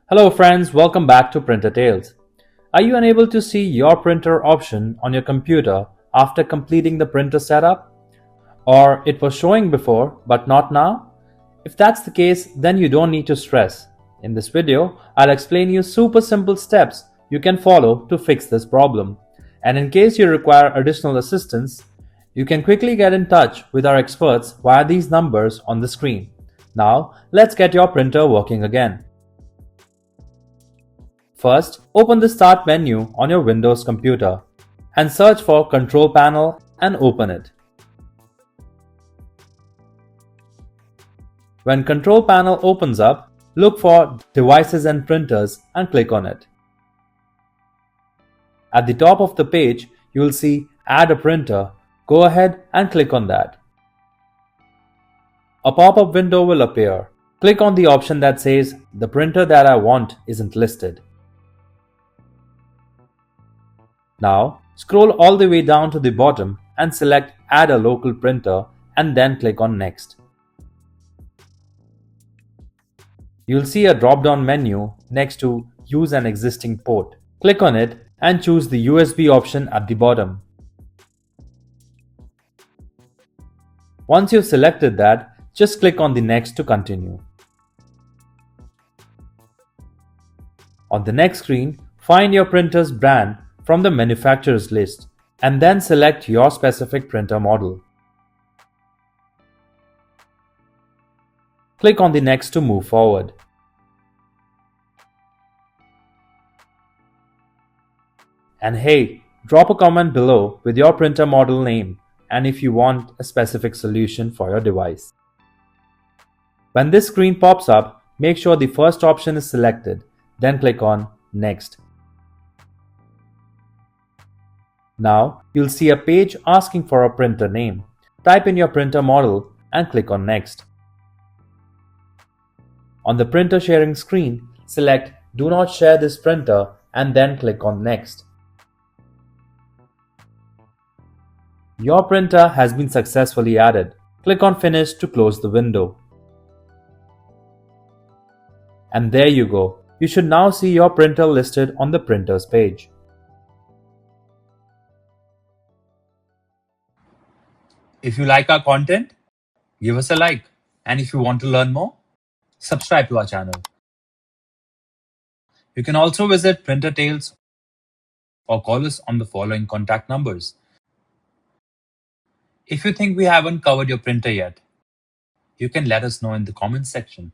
Hello friends, welcome back to Printer Tales. Are you unable to see your printer option on your computer after completing the printer setup? Or it was showing before but not now? If that's the case, then you don't need to stress. In this video, I'll explain you super simple steps you can follow to fix this problem. And in case you require additional assistance, you can quickly get in touch with our experts via these numbers on the screen. Now, let's get your printer working again. First, open the Start menu on your Windows computer and search for Control Panel and open it. When Control Panel opens up, look for Devices and Printers and click on it. At the top of the page, you will see Add a Printer. Go ahead and click on that. A pop-up window will appear. Click on the option that says the printer that I want isn't listed. Now, scroll all the way down to the bottom and select Add a local printer and then click on Next. You'll see a drop-down menu next to Use an existing port. Click on it and choose the USB option at the bottom. Once you've selected that, just click on the Next to continue. On the next screen, find your printer's brand from the manufacturer's list and then select your specific printer model. Click on the Next to move forward. And hey, drop a comment below with your printer model name and if you want a specific solution for your device. When this screen pops up, make sure the first option is selected, then click on Next. Now, you'll see a page asking for a printer name. Type in your printer model and click on Next. On the printer sharing screen, select Do not share this printer and then click on Next. Your printer has been successfully added. Click on Finish to close the window. And there you go. You should now see your printer listed on the printers page. If you like our content, give us a like. And if you want to learn more, subscribe to our channel. You can also visit Printer Tales or call us on the following contact numbers. If you think we haven't covered your printer yet, you can let us know in the comments section.